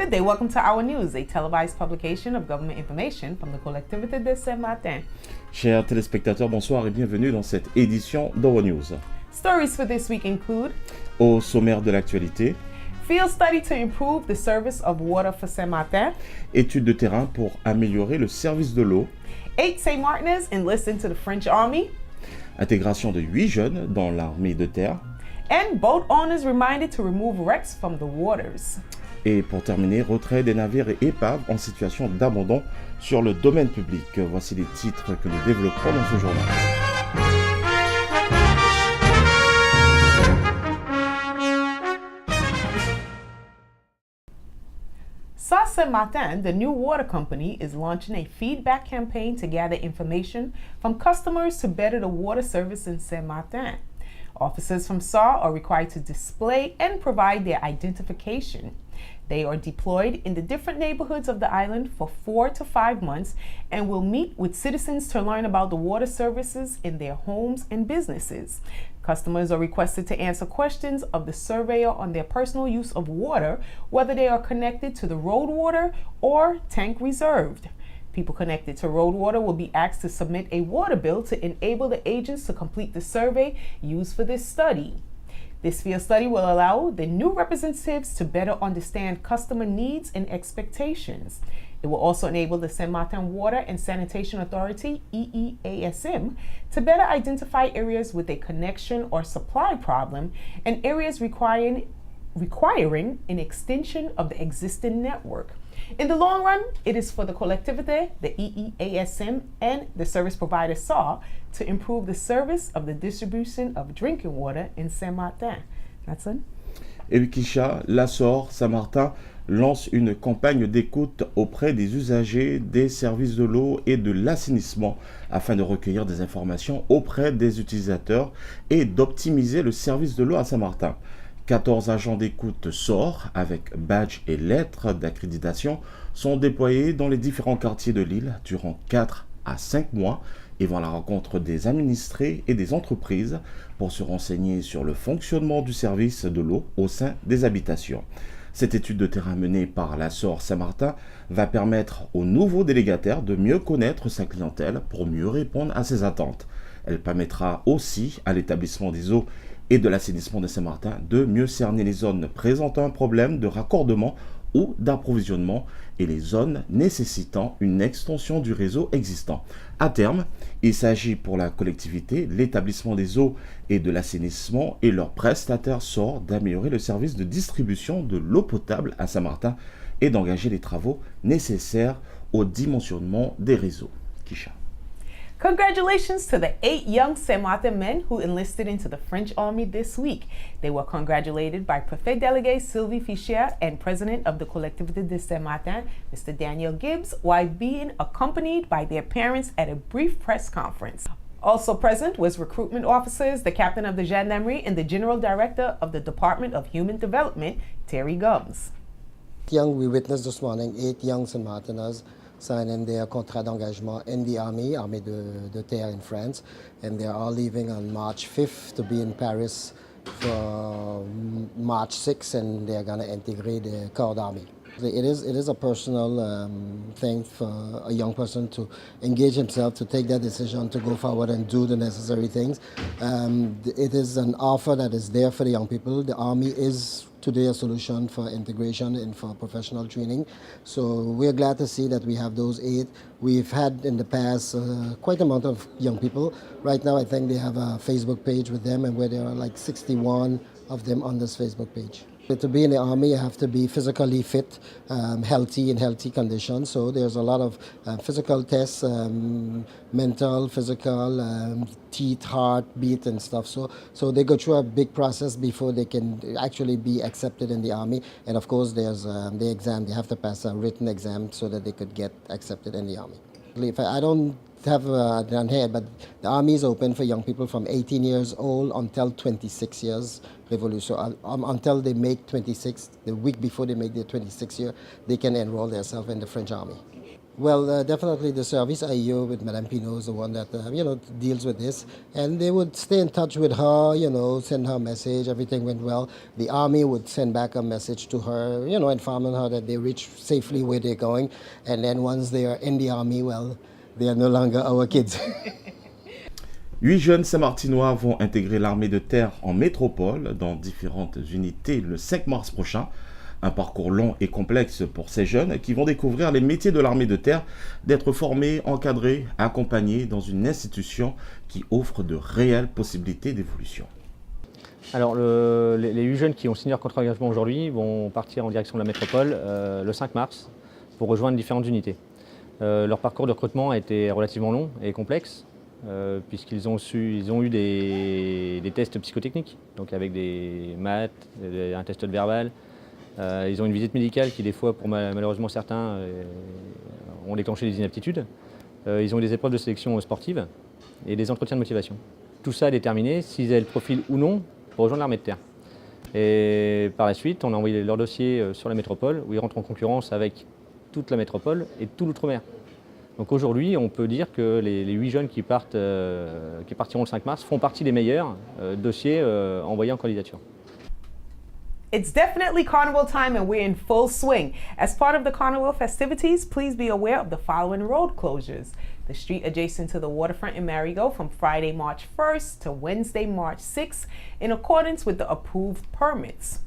Good day, welcome to Our News, a televised publication of government information from the Collectivité de Saint-Martin. Chers téléspectateurs, bonsoir et bienvenue dans cette édition d'Our News. Stories for this week include Au sommaire de l'actualité, field study to improve the service of water for Saint-Martin, études de terrain pour améliorer le service de l'eau, 8 Saint Martiners enlist into the French Army, intégration de 8 jeunes dans l'armée de terre, and boat owners reminded to remove wrecks from the waters. et pour terminer, retrait des navires et épaves en situation d'abandon sur le domaine public. Voici les titres que nous développerons dans ce journal. SAS Saint-Martin, the new water company, is launching a feedback campaign to gather information from customers to better the water service in Saint-Martin. Officers from SAW are required to display and provide their identification. They are deployed in the different neighborhoods of the island for 4 to 5 months and will meet with citizens to learn about the water services in their homes and businesses. Customers are requested to answer questions of the surveyor on their personal use of water, whether they are connected to the road water or tank reserved. People connected to road water will be asked to submit a water bill to enable the agents to complete the survey used for this study. This field study will allow the new representatives to better understand customer needs and expectations. It will also enable the Saint Martin Water and Sanitation Authority, EEASM, to better identify areas with a connection or supply problem and areas requiring an extension of the existing network. In the long run, it is for the Collectivité, the EEASM, and the service provider SAW to improve the service of the distribution of drinking water in Saint-Martin. Nathan? Et Kisha, l'Assor Saint-Martin lance une campagne d'écoute auprès des usagers des services de l'eau et de l'assainissement afin de recueillir des informations auprès des utilisateurs et d'optimiser le service de l'eau à Saint-Martin. 14 agents d'écoute SOR avec badge et lettres d'accréditation sont déployés dans les différents quartiers de l'île durant 4 à 5 mois et vont à la rencontre des administrés et des entreprises pour se renseigner sur le fonctionnement du service de l'eau au sein des habitations. Cette étude de terrain menée par la SOR Saint-Martin va permettre aux nouveaux délégataires de mieux connaître sa clientèle pour mieux répondre à ses attentes. Elle permettra aussi à l'établissement des eaux et de l'assainissement de Saint-Martin de mieux cerner les zones présentant un problème de raccordement ou d'approvisionnement et les zones nécessitant une extension du réseau existant. À terme, il s'agit pour la collectivité, l'établissement des eaux et de l'assainissement et leurs prestataires SOR d'améliorer le service de distribution de l'eau potable à Saint-Martin et d'engager les travaux nécessaires au dimensionnement des réseaux. Kisha. Congratulations to the 8 young Saint Martin men who enlisted into the French Army this week. They were congratulated by Prefet Délégué Sylvie Fischer and President of the Collectivité de Saint Martin, Mr. Daniel Gibbs, while being accompanied by their parents at a brief press conference. Also present was recruitment officers, the captain of the gendarmerie, and the general director of the Department of Human Development, Terry Gums. We witnessed this morning 8 young Saint Martiners signing their contrat d'engagement in the army, Armée de Terre in France, and they are all leaving on March 5th to be in Paris for March 6th, and they're going to integrate the corps d'armée. It is a personal thing for a young person to engage himself, to take that decision, to go forward and do the necessary things. It is an offer that is there for the young people. The army is today a solution for integration and for professional training. So we're glad to see that we have those 8. We've had in the past quite a amount of young people. Right now I think they have a Facebook page with them, and where there are like 61 of them on this Facebook page. To be in the army, you have to be physically fit, healthy, in healthy conditions. So there's a lot of physical tests, mental, physical, teeth, heartbeat and stuff. So they go through a big process before they can actually be accepted in the army. And of course, there's the exam. They have to pass a written exam so that they could get accepted in the army. I don't have done here, but the army is open for young people from 18 years old until 26 years revolution. So until they make 26, the week before they make their 26th year, they can enroll themselves in the French army. Well, definitely the service IU with Madame Pino is the one that deals with this, and they would stay in touch with her, send her a message. Everything went well. The army would send back a message to her, informing her that they reached safely where they're going, and then once they are in the army, well, they are no longer our kids. 8 jeunes Saint-Martinois vont intégrer l'armée de terre en métropole dans différentes unités le 5 mars prochain. Un parcours long et complexe pour ces jeunes qui vont découvrir les métiers de l'armée de terre, d'être formés, encadrés, accompagnés dans une institution qui offre de réelles possibilités d'évolution. Alors les 8 jeunes qui ont signé leur contrat d'engagement aujourd'hui vont partir en direction de la métropole le 5 mars pour rejoindre différentes unités. Leur parcours de recrutement a été relativement long et complexe puisqu'ils ont eu des tests psychotechniques, donc avec des maths, un test verbal. Ils ont une visite médicale qui, des fois, pour malheureusement certains, ont déclenché des inaptitudes. Ils ont eu des épreuves de sélection sportive et des entretiens de motivation. Tout ça a déterminé s'ils avaient le profil ou non pour rejoindre l'armée de terre. Et par la suite, on a envoyé leur dossier sur la métropole, où ils rentrent en concurrence avec toute la métropole et tout l'outre-mer. Donc aujourd'hui, on peut dire que les 8 jeunes qui partiront le 5 mars font partie des meilleurs dossiers envoyés en candidature. It's definitely carnival time and we're in full swing. As part of the carnival festivities, please be aware of the following road closures. The street adjacent to the waterfront in Marigot from Friday, March 1st to Wednesday, March 6th in accordance with the approved permits.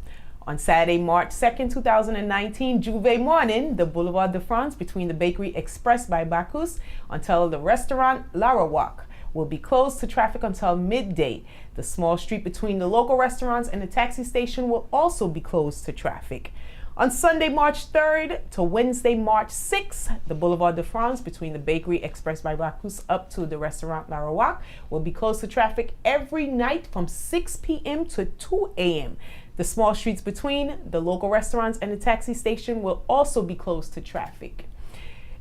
On Saturday, March 2nd, 2019, Juve morning, the Boulevard de France between the Bakery Express by Bacchus until the restaurant Larawak will be closed to traffic until midday. The small street between the local restaurants and the taxi station will also be closed to traffic. On Sunday, March 3rd to Wednesday, March 6th, the Boulevard de France between the Bakery Express by Bacchus up to the restaurant Larawak will be closed to traffic every night from 6 p.m. to 2 a.m. The small streets between the local restaurants and the taxi station will also be closed to traffic.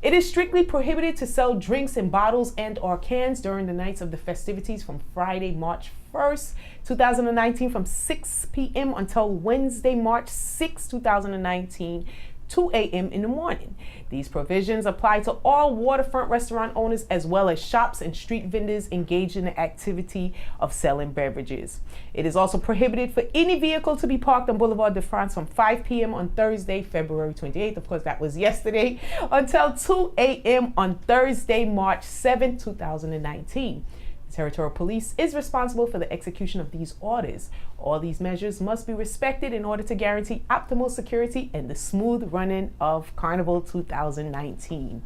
It is strictly prohibited to sell drinks in bottles and or cans during the nights of the festivities from Friday, March 1st, 2019 from 6 p.m. until Wednesday, March 6, 2019, 2 a.m. in the morning. These provisions apply to all waterfront restaurant owners as well as shops and street vendors engaged in the activity of selling beverages. It is also prohibited for any vehicle to be parked on Boulevard de France from 5 p.m. on Thursday, February 28th, of course that was yesterday, until 2 a.m. on Thursday, March 7th, 2019. Territorial Police is responsible for the execution of these orders. All these measures must be respected in order to guarantee optimal security and the smooth running of Carnival 2019.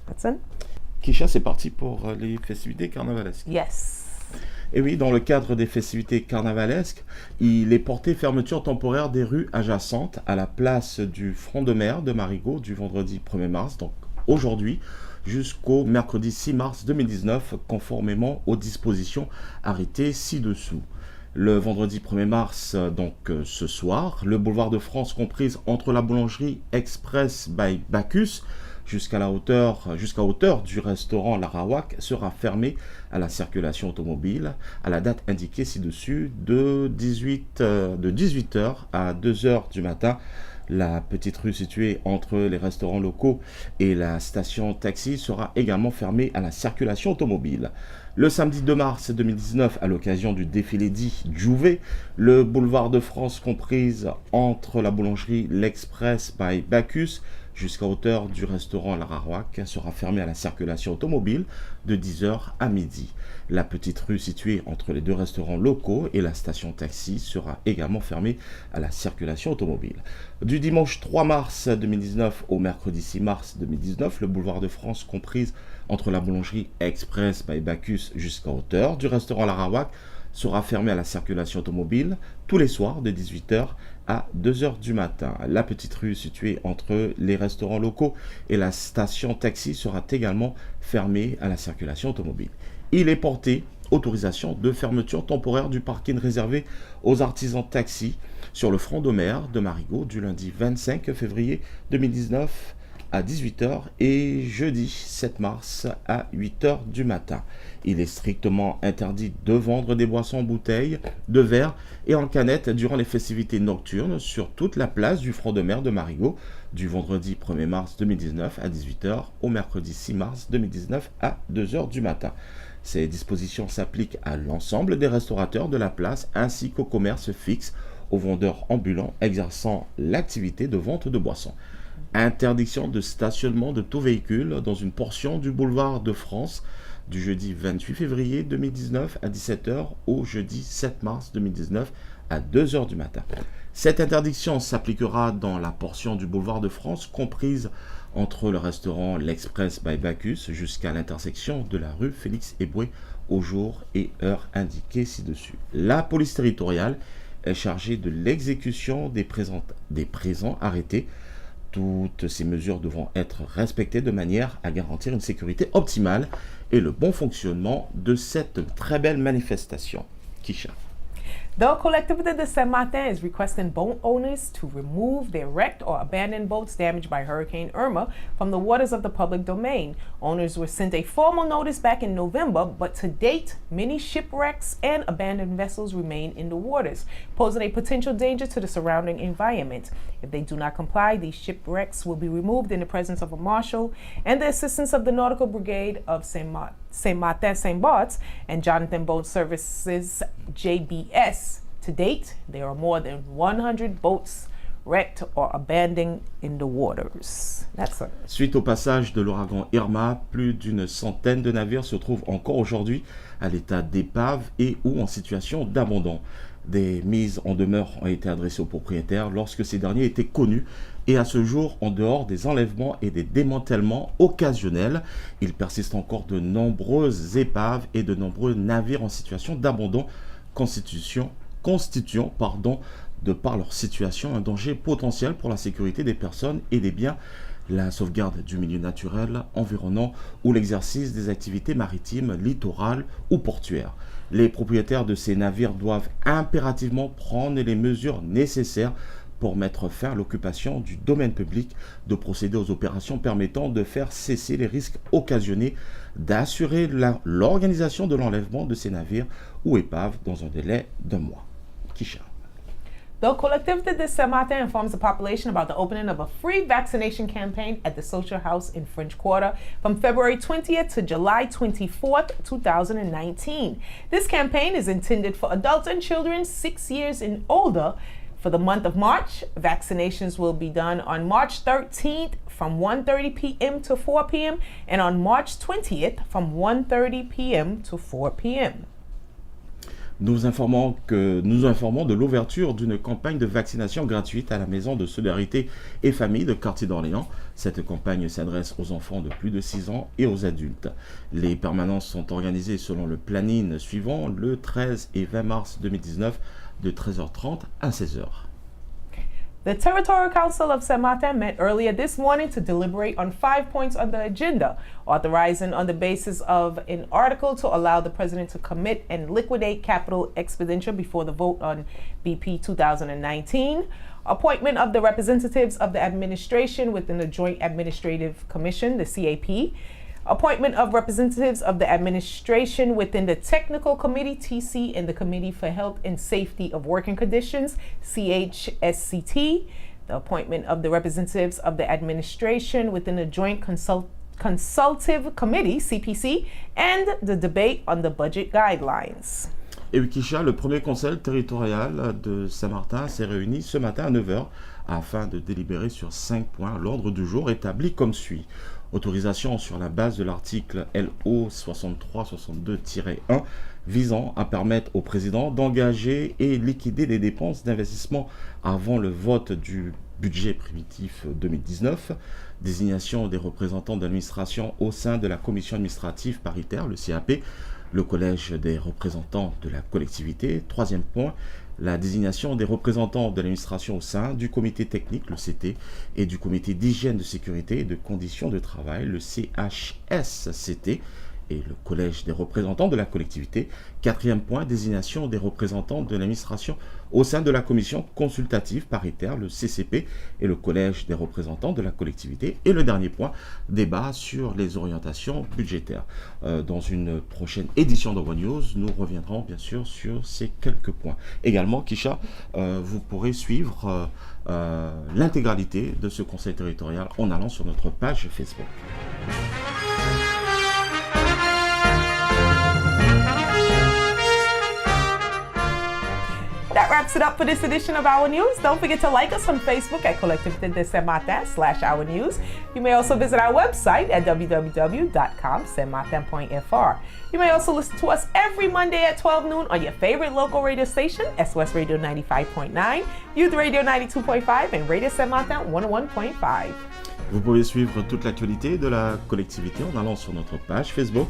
Hudson? Kisha, c'est parti pour les festivités carnavalesques. Yes. Et oui, dans le cadre des festivités carnavalesques, il est porté fermeture temporaire des rues adjacentes à la place du Front de Mer de Marigot du vendredi 1er mars, donc aujourd'hui, jusqu'au mercredi 6 mars 2019, conformément aux dispositions arrêtées ci-dessous. Le vendredi 1er mars, donc ce soir, le boulevard de France comprise entre la boulangerie Express by Bacchus jusqu'à hauteur du restaurant Larawak sera fermé à la circulation automobile à la date indiquée ci-dessus de 18h à 2h du matin. La petite rue située entre les restaurants locaux et la station taxi sera également fermée à la circulation automobile. Le samedi 2 mars 2019, à l'occasion du défilé dit Juve, le boulevard de France comprise entre la boulangerie L'Express by Bacchus jusqu'à hauteur du restaurant Larawak sera fermé à la circulation automobile de 10h à midi. La petite rue située entre les deux restaurants locaux et la station taxi sera également fermée à la circulation automobile. Du dimanche 3 mars 2019 au mercredi 6 mars 2019, le boulevard de France comprise entre la boulangerie Express by Bacchus jusqu'à hauteur du restaurant Larawak sera fermé à la circulation automobile tous les soirs de 18h à 2h du matin. La petite rue située entre les restaurants locaux et la station taxi sera également fermée à la circulation automobile. Il est porté autorisation de fermeture temporaire du parking réservé aux artisans taxis sur le front de mer de Marigot du lundi 25 février 2019 à 18h et jeudi 7 mars à 8h du matin. Il est strictement interdit de vendre des boissons en bouteilles, de verre et en canette durant les festivités nocturnes sur toute la place du front de mer de Marigot du vendredi 1er mars 2019 à 18h au mercredi 6 mars 2019 à 2h du matin. Ces dispositions s'appliquent à l'ensemble des restaurateurs de la place ainsi qu'aux commerces fixes, aux vendeurs ambulants exerçant l'activité de vente de boissons. Interdiction de stationnement de tout véhicule dans une portion du boulevard de France du jeudi 28 février 2019 à 17h au jeudi 7 mars 2019 à 2h du matin. Cette interdiction s'appliquera dans la portion du boulevard de France comprise entre le restaurant L'Express by Bacchus jusqu'à l'intersection de la rue Félix Éboué au jour et heure indiquées ci-dessus. La police territoriale est chargée de l'exécution des présents arrêtés. Toutes ces mesures devront être respectées de manière à garantir une sécurité optimale et le bon fonctionnement de cette très belle manifestation. Kisha. The collectivity de Saint-Martin is requesting boat owners to remove their wrecked or abandoned boats damaged by Hurricane Irma from the waters of the public domain. Owners were sent a formal notice back in November, but to date, many shipwrecks and abandoned vessels remain in the waters, posing a potential danger to the surrounding environment. If they do not comply, these shipwrecks will be removed in the presence of a marshal and the assistance of the Nautical Brigade of Saint-Martin, Saint-Barts, and Jonathan Boat Services, JBS. To date, there are more than 100 boats wrecked or abandoned in the waters. That's it. Suite au passage de l'ouragan Irma, plus d'une centaine de navires se trouvent encore aujourd'hui à l'état d'épave et ou en situation d'abandon. Des mises en demeure ont été adressées aux propriétaires lorsque ces derniers étaient connus et à ce jour, en dehors des enlèvements et des démantèlements occasionnels, il persiste encore de nombreuses épaves et de nombreux navires en situation d'abandon constituant, de par leur situation, un danger potentiel pour la sécurité des personnes et des biens, la sauvegarde du milieu naturel, environnant ou l'exercice des activités maritimes, littorales ou portuaires. Les propriétaires de ces navires doivent impérativement prendre les mesures nécessaires pour mettre fin à l'occupation du domaine public, de procéder aux opérations permettant de faire cesser les risques occasionnés, d'assurer l'organisation de l'enlèvement de ces navires ou épaves dans un délai d'1 mois. Kisha. The collectivity de Saint-Martin informs the population about the opening of a free vaccination campaign at the Social House in French Quarter from February 20th to July 24th, 2019. This campaign is intended for adults and children 6 years and older. For the month of March, vaccinations will be done on March 13th from 1:30 p.m. to 4 p.m. and on March 20th from 1:30 p.m. to 4 p.m. Nous informons de l'ouverture d'une campagne de vaccination gratuite à la Maison de Solidarité et Famille de Quartier d'Orléans. Cette campagne s'adresse aux enfants de plus de 6 ans et aux adultes. Les permanences sont organisées selon le planning suivant le 13 et 20 mars 2019 de 13h30 à 16h. The Territorial Council of Saint-Martin met earlier this morning to deliberate on 5 points on the agenda, authorizing on the basis of an article to allow the President to commit and liquidate capital expenditure before the vote on BP 2019, appointment of the representatives of the administration within the Joint Administrative Commission, the CAP, appointment of representatives of the administration within the Technical Committee, TC, and the Committee for Health and Safety of Working Conditions, CHSCT, the appointment of the representatives of the administration within the Joint Consultative Committee, CPC, and the debate on the budget guidelines. Et Wikisha, le premier conseil territorial de Saint-Martin s'est réuni ce matin à 9h afin de délibérer sur 5 points à l'ordre du jour établis comme suit. Autorisation sur la base de l'article LO 6362-1 visant à permettre au président d'engager et liquider les dépenses d'investissement avant le vote du budget primitif 2019, désignation des représentants d'administration au sein de la commission administrative paritaire, le CAP, le collège des représentants de la collectivité. Troisième point, la désignation des représentants de l'administration au sein du comité technique, le CT, et du comité d'hygiène de sécurité et de conditions de travail, le CHSCT. et le Collège des représentants de la collectivité. 4e point, désignation des représentants de l'administration au sein de la commission consultative paritaire, le CCP, et le Collège des représentants de la collectivité. Et le dernier point, débat sur les orientations budgétaires. Dans une prochaine édition de One News, nous reviendrons bien sûr sur ces quelques points. Également, Kisha, vous pourrez suivre l'intégralité de ce conseil territorial en allant sur notre page Facebook. That wraps it up for this edition of Our News. Don't forget to like us on Facebook at Collectivité de Saint-Martin/Our News. You may also visit our website at www.saintmartin.fr. You may also listen to us every Monday at 12 noon on your favorite local radio station, SOS Radio 95.9, Youth Radio 92.5, and Radio Saint-Martin 101.5. Vous pouvez suivre toute l'actualité de la collectivité en allant sur notre page Facebook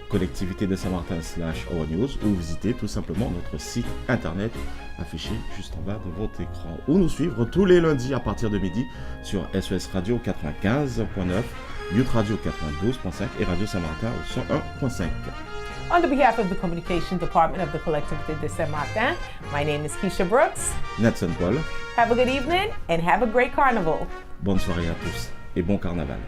Collectivité de Saint-Martin/Our News ou visiter tout simplement notre site internet affiché juste en bas de votre écran, ou nous suivre tous les lundis à partir de midi sur SOS Radio 95.9, Youth Radio 92.5 et Radio Saint-Martin au 101.5. On behalf of the Communication Department of the Collectivité de Saint-Martin, my name is Keisha Brooks. Nathan Paul. Have a good evening and have a great carnival. Bonne soirée à tous et bon carnaval.